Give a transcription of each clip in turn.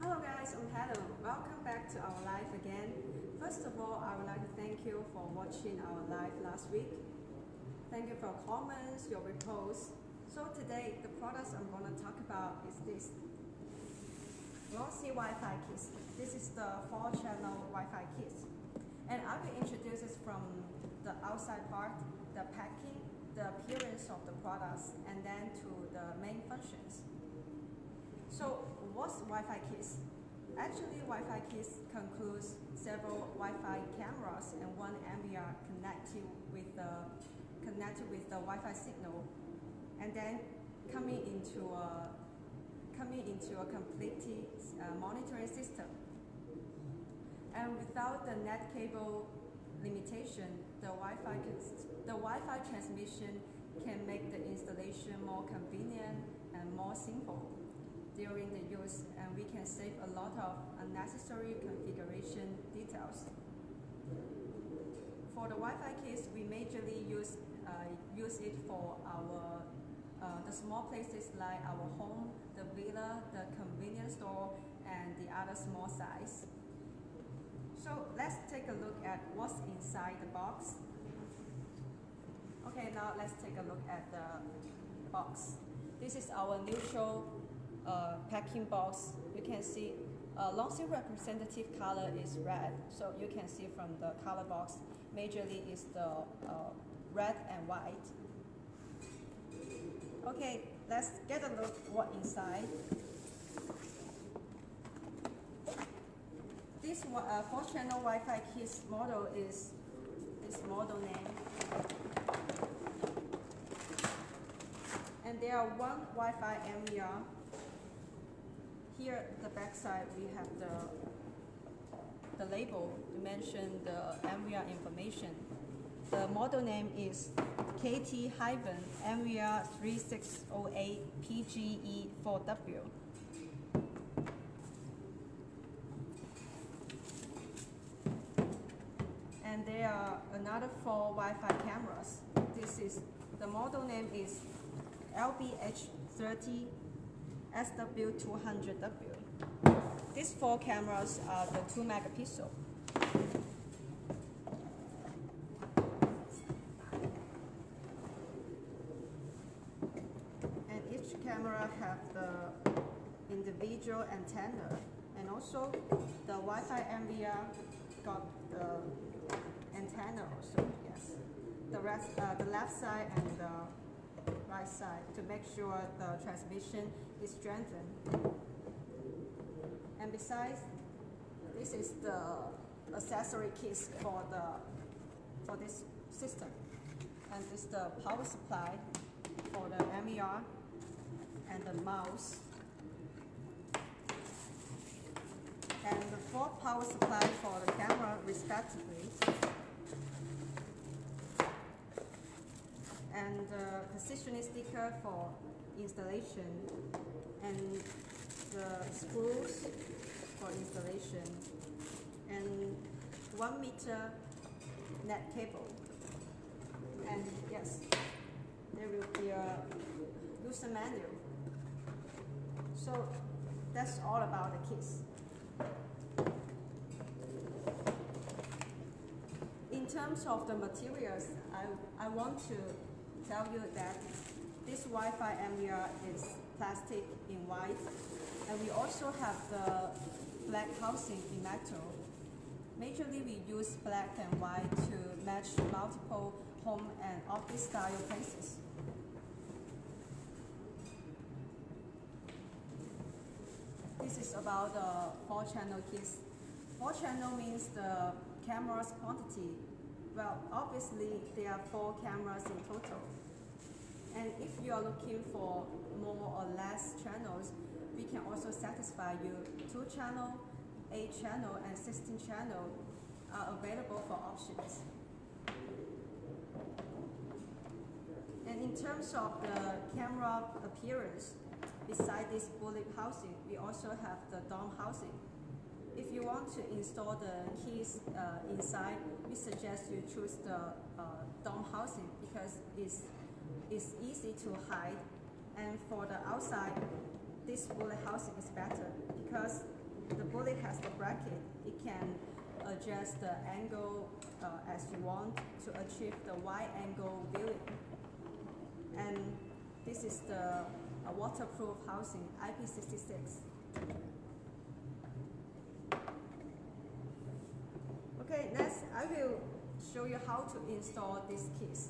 Hello guys, I'm Helen. Welcome back to our live again. First of all, I would like to thank you for watching our live last week. Thank you for your comments, your reposts. So today, the products I'm going to talk about is this Glossy Wi-Fi case. This is the 4-channel Wi-Fi case. And I will introduce this from the outside part, the packing, the appearance of the products, and then to the main functions. So what's Wi-Fi keys? Actually, Wi-Fi keys concludes several Wi-Fi cameras and one MVR connected with the Wi-Fi signal, and then coming into a complete monitoring system. And without the net cable limitation, the Wi-Fi transmission can make the installation more convenient and more simple during the use, and we can save a lot of unnecessary configuration details. For the Wi-Fi case, we majorly use it for our the small places like our home, the villa, the convenience store, and the other small size. So let's take a look at what's inside the box. Okay, now let's take a look at the box. This is our neutral packing box. You can see Longsy representative color is red, so you can see from the color box, majorly is the red and white. Okay, let's get a look what inside. This 4-channel Wi-Fi keys model is this model name. And there are one Wi-Fi MVR. Here at the back side, we have the label to mention the MVR information. The model name is WIFI3608PGE4FE200. And there are another 4 Wi-Fi cameras. The model name is LBH30SW200W. These 4 cameras are the 2 megapixel. And each camera have the individual antenna, and also the Wi-Fi MVR got the antenna also. Yes, the left side and the right side to make sure the transmission is strengthened. And besides, this is the accessory case for this system. And this is the power supply for the MVR and the mouse. And the 4 power supply for the camera respectively. And the positioning sticker for installation, and the screws for installation, and 1 meter net cable. And yes, there will be a user manual. So that's all about the keys. In terms of the materials, I want to tell you that this Wi-Fi MVR is plastic in white, and we also have the black housing in metal. Majorly, we use black and white to match multiple home and office style places. This is about the 4-channel keys. 4-channel means the camera's quantity. Well, obviously, there are 4 cameras in total. And if you are looking for more or less channels, we can also satisfy you. 2-channel, 8-channel, and 16-channel are available for options. And in terms of the camera appearance, beside this bullet housing, we also have the dome housing. If you want to install the keys inside, we suggest you choose the dome housing because it's easy to hide. And for the outside, this bullet housing is better because the bullet has the bracket, it can adjust the angle as you want to achieve the wide angle viewing. And this is the waterproof housing, IP66. Okay, next I will show you how to install these keys.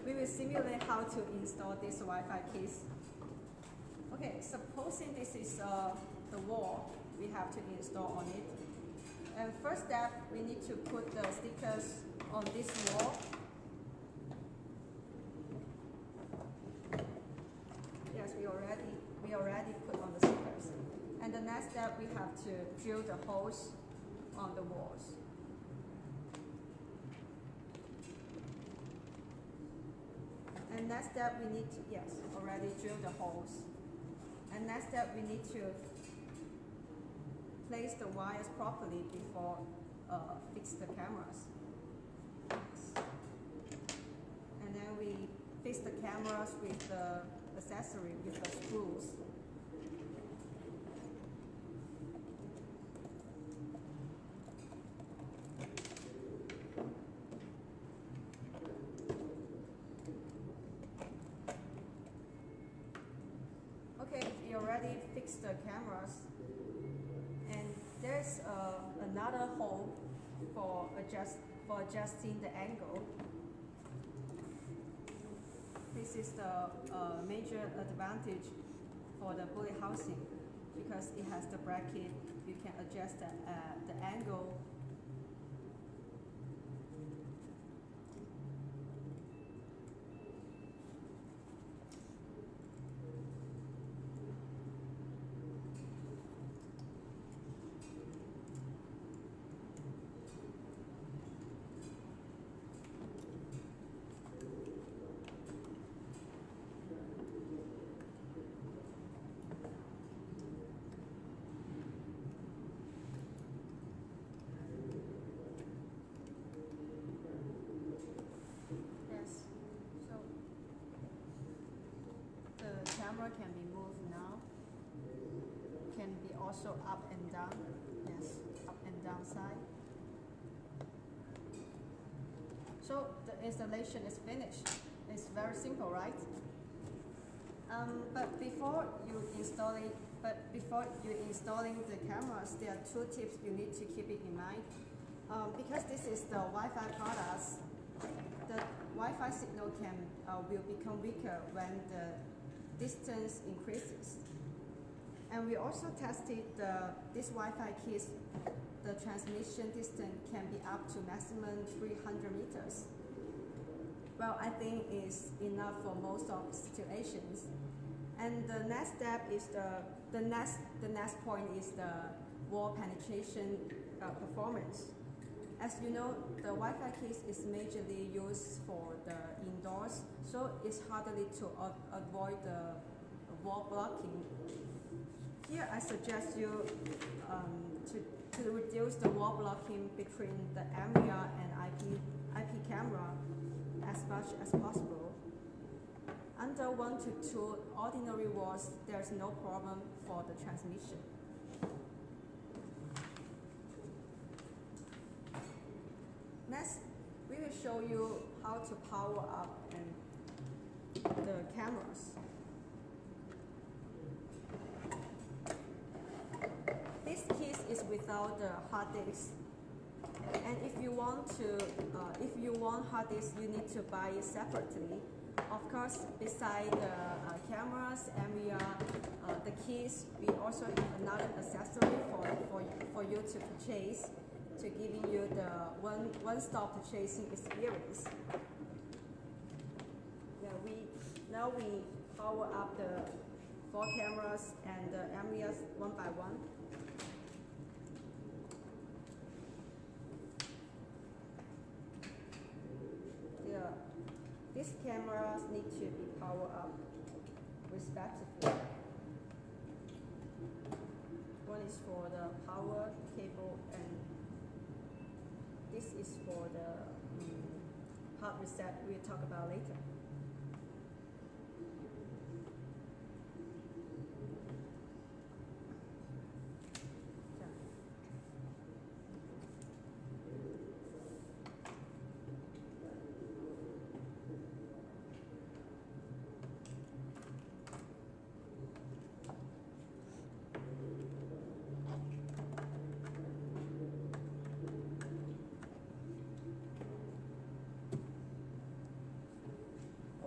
We will simulate how to install these Wi-Fi keys. Okay, supposing this is the wall we have to install on it. And first step, we need to put the stickers on this wall. Yes, we already put on the stickers. And the next step, we have to drill the holes on the walls. And next step, we need to, yes, already drill the holes. And next step, we need to place the wires properly before fix the cameras. And then we fix the cameras with the accessory, with the screws. Okay, we already fixed the cameras. And there's another hole for adjusting the angle. This is the major advantage for the bullet housing because it has the bracket. You can adjust the angle. Camera can be moved now. Can be also up and down. Yes, up and down side. So the installation is finished. It's very simple, right? But before you installing the cameras, there are two tips you need to keep it in mind. Because this is the Wi-Fi products, the Wi-Fi signal will become weaker when the distance increases. And we also tested this Wi-Fi keys, the transmission distance can be up to maximum 300 meters. Well, I think it's enough for most of the situations. And the next step is the next point is the wall penetration performance. As you know, the Wi-Fi keys is majorly used for the indoors, so it's hardly to avoid the wall blocking. Here I suggest you to reduce the wall blocking between the area and IP camera as much as possible. Under 1 to 2 ordinary walls, there's no problem for the transmission. Next, we will show you how to power up the cameras. This case is without the hard disk. And if you want hard disk, you need to buy it separately. Of course, beside the cameras and the keys, we also have another accessory for you to purchase, to giving you the one-stop purchasing experience. Now we power up the 4 cameras and the areas one by one. These cameras need to be powered up respectively. is for the power cable, and this is for the hard reset we'll talk about later.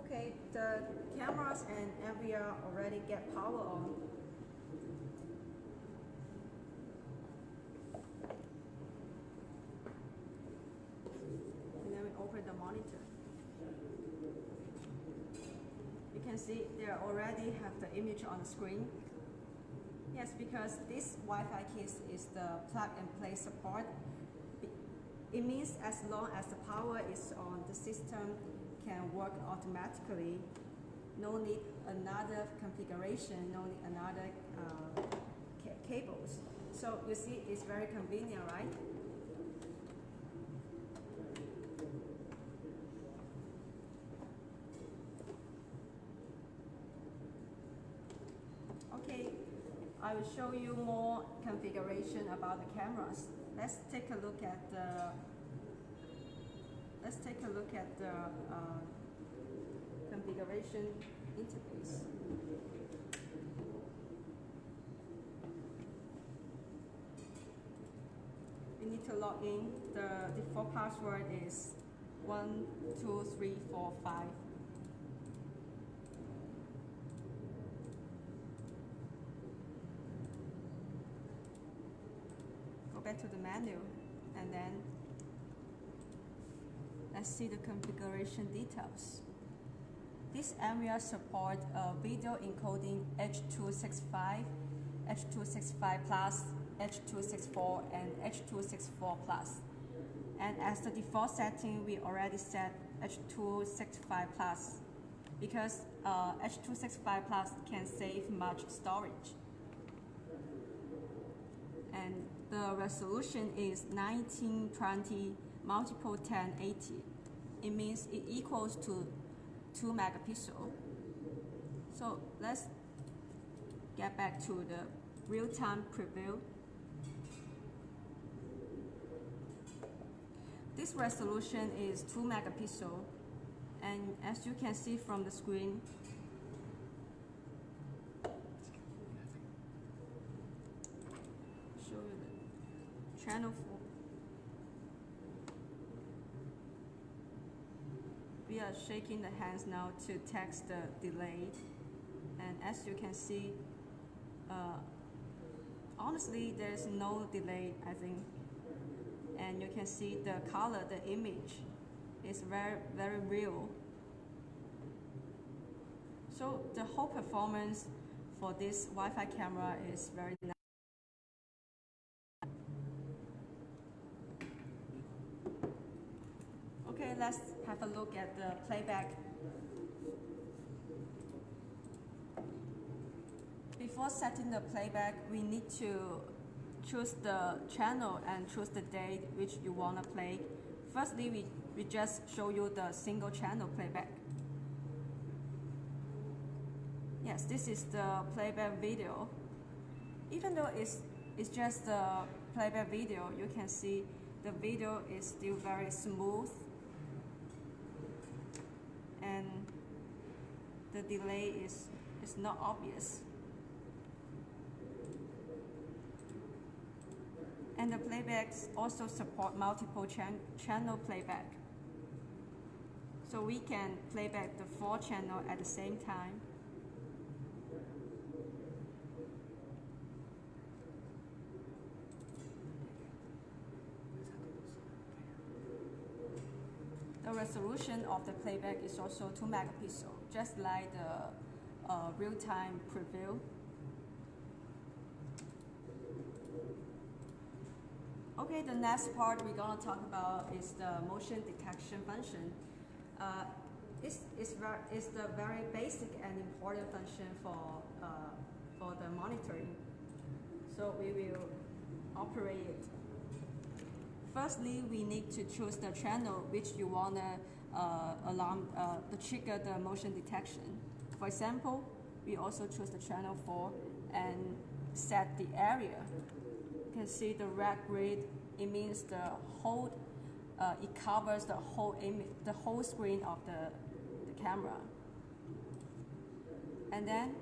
Okay, the cameras and NVR already get power on. And then we open the monitor. You can see they already have the image on the screen. Yes, because this Wi-Fi kit is the plug and play support. It means as long as the power is on, the system can work automatically. No need another configuration, no need another cables. So you see, it's very convenient, right? Okay, I will show you more configuration about the cameras. Let's take a look at the configuration interface. We need to log in. The default password is 12345. Go back to the menu, and then let's see the configuration details. This area supports video encoding H.265, H.265 Plus, H.264, and H.264 Plus. And as the default setting, we already set H.265 Plus because H.265 Plus can save much storage. And the resolution is 1920 multiple 1080. It means it equals to 2 megapixel. So let's get back to the real-time preview. This resolution is 2 megapixel, and as you can see from the screen, show you the channel 4. We are shaking the hands now to text the delay, and as you can see, honestly there's no delay, I think, and you can see the color, the image is very, very real. So the whole performance for this Wi-Fi camera is very nice. Okay, let's have a look at the playback. Before setting the playback, we need to choose the channel and choose the date which you want to play. Firstly, we just show you the single channel playback. Yes, this is the playback video. Even though it's just the playback video, you can see the video is still very smooth, and the delay is not obvious. And the playbacks also support multiple channel playback. So we can playback the 4 channels at the same time. The resolution of the playback is also 2 megapixel, just like the real-time preview. Okay, the next part we're going to talk about is the motion detection function. It's the very basic and important function for the monitoring. So we will operate it. Firstly, we need to choose the channel which you want to trigger the motion detection. For example, we also choose the channel 4 and set the area. You can see the red grid. It means the whole. It covers the whole screen of the camera. And then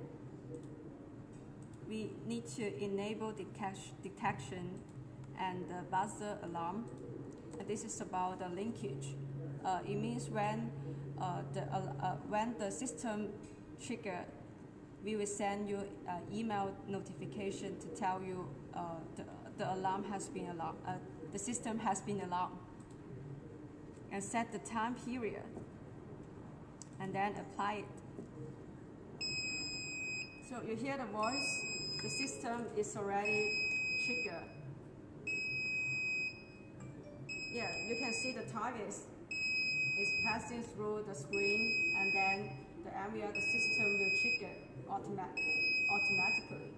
we need to enable detection and the buzzer alarm. And this is about the linkage. It means when the system trigger, we will send you an email notification to tell you the alarm has been alarmed, the system has been alarmed, and set the time period, and then apply it. So you hear the voice, the system is already triggered. Yeah, you can see the target is passing through the screen, and then the area the system will trigger automatically.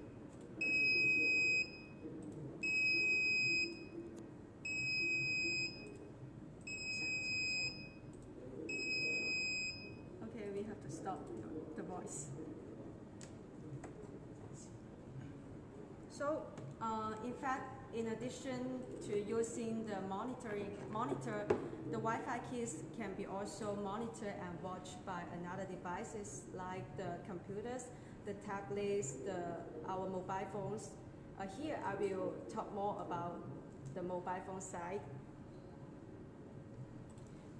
Okay, we have to stop the voice. So, in fact, in addition to using the monitor, the Wi-Fi keys can be also monitored and watched by another devices like the computers, the tablets, our mobile phones. Here I will talk more about the mobile phone side.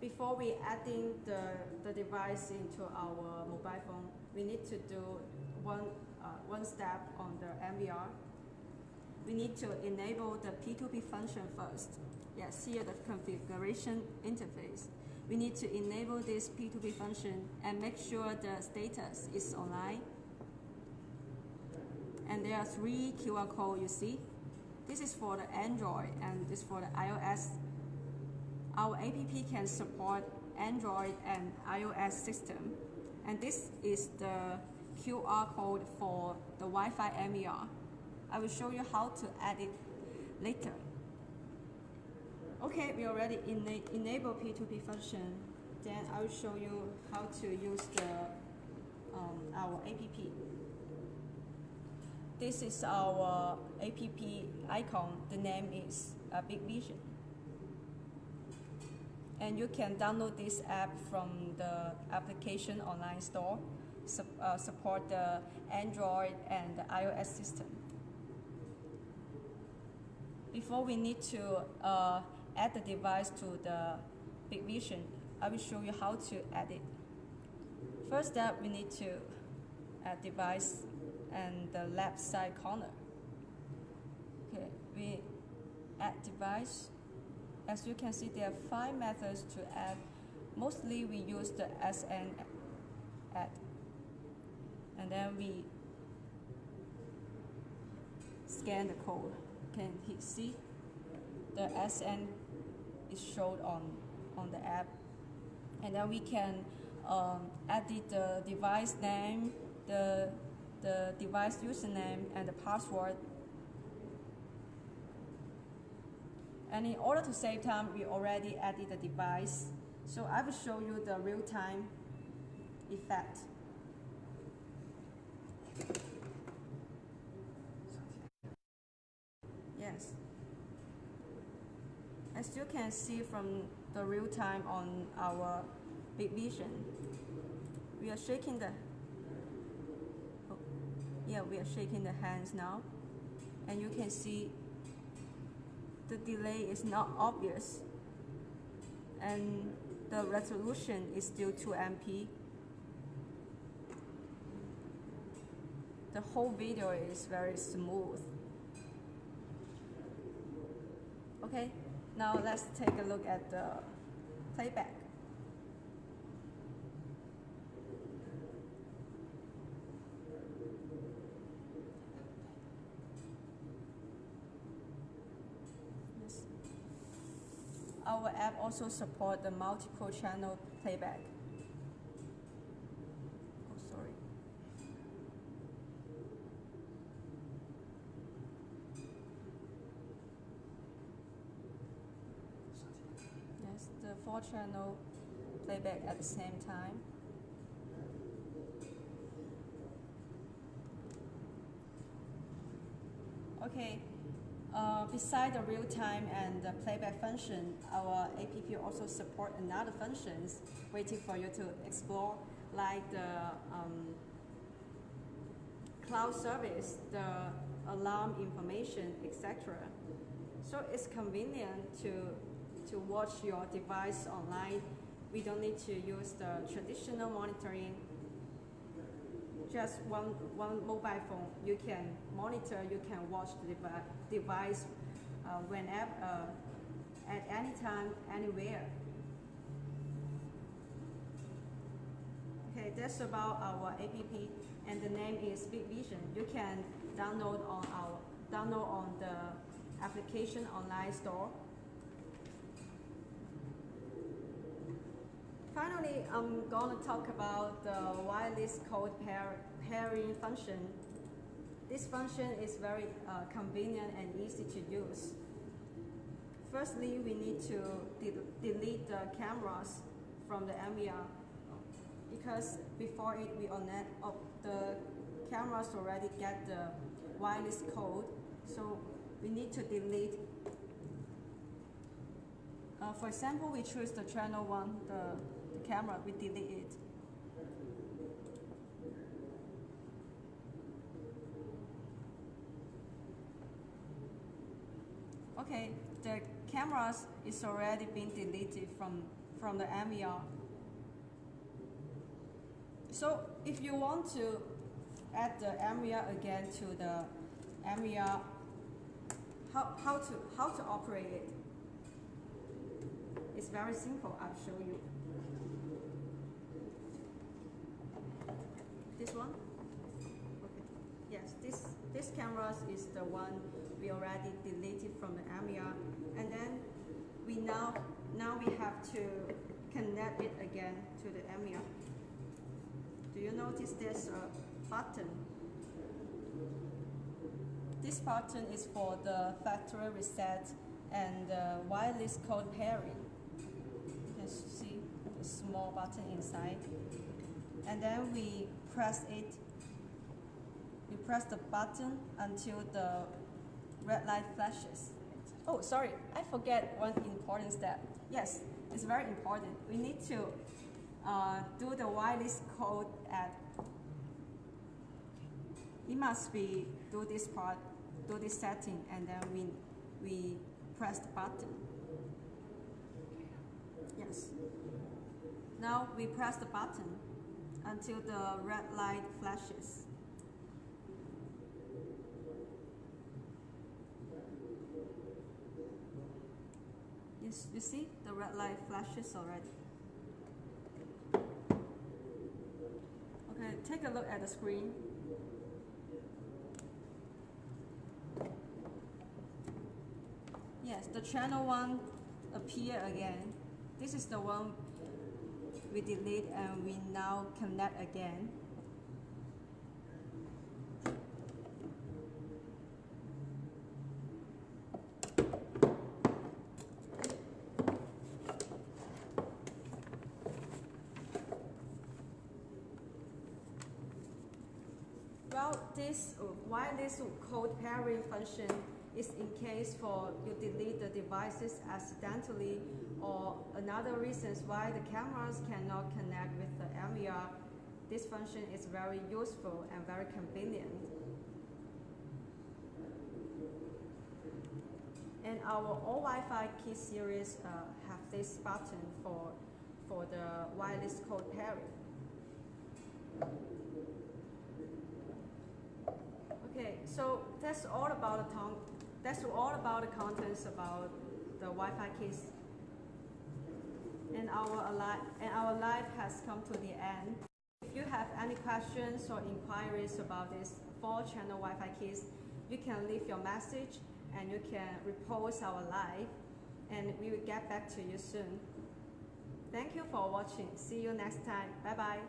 Before we adding the device into our mobile phone, we need to do one step on the MVR. We need to enable the P2P function first. Yes, here the configuration interface. We need to enable this P2P function and make sure the status is online. And there are 3 QR codes you see. This is for the Android and this for the iOS. Our app can support Android and iOS system. And this is the QR code for the Wi-Fi MVR. I will show you how to add it later. Okay, we already enable P2P function. Then I will show you how to use our app. This is our app icon. The name is Big Vision. And you can download this app from the application online store. Support the Android and the iOS system. Before we need to add the device to the Big Vision, I will show you how to add it. First step, we need to add device and the left side corner. Okay, we add device. As you can see, there are 5 methods to add. Mostly we use the SN add. And then we scan the code. Can you see the SN is showed on the app, and then we can edit the device name, the device username, and the password. And in order to save time, we already added the device, so I will show you the real-time effect. Yes. As you can see from the real time on our Big Vision, we are shaking the we are shaking the hands now, and you can see the delay is not obvious, and the resolution is still 2 MP. The whole video is very smooth. Okay, now let's take a look at the playback. Yes. Our app also supports the multiple channel playback. Oh, sorry. 4-channel playback at the same time. Okay, beside the real-time and the playback function, our app also support another functions waiting for you to explore, like the cloud service, the alarm information, etc. So it's convenient to watch your device online. We don't need to use the traditional monitoring. Just one mobile phone, you can monitor, you can watch the device whenever, at any time, anywhere. Okay, that's about our app, and the name is Big Vision. You can download on the application online store. Finally, I'm going to talk about the wireless code pairing function. This function is very convenient and easy to use. Firstly, we need to delete the cameras from the MVR, because before it, the cameras already get the wireless code, so we need to delete. For example, we choose the channel 1, the camera, we delete it. Okay, the cameras is already been deleted from the MVR. So if you want to add the MVR again to the MVR, how to operate it? It's very simple. I'll show you. This one? Okay. Yes, this camera is the one we already deleted from the MVR, and then now we have to connect it again to the MVR. Do you notice there's a button? This button is for the factory reset and wireless code pairing. You can see the small button inside, and then we press it. We press the button until the red light flashes. Oh, sorry, I forget one important step. Yes, it's very important. We need to do the wireless code at. It must be do this part, do this setting, and then we press the button. Yes. Now we press the button until the red light flashes. Yes, you see the red light flashes already. Okay, take a look at the screen. Yes, the channel 1 appear again. This is the one we delete and we now connect again. Well, this wireless code pairing function is in case for you delete the devices accidentally, or another reasons why the cameras cannot connect with the MVR. This function is very useful and very convenient. And our all Wi-Fi key series have this button for the wireless code pairing. Okay, so that's all about the contents about the Wi-Fi keys. And our life has come to the end. If you have any questions or inquiries about this 4-channel Wi-Fi keys, you can leave your message and you can repost our live, and we will get back to you soon. Thank you for watching. See you next time. Bye bye.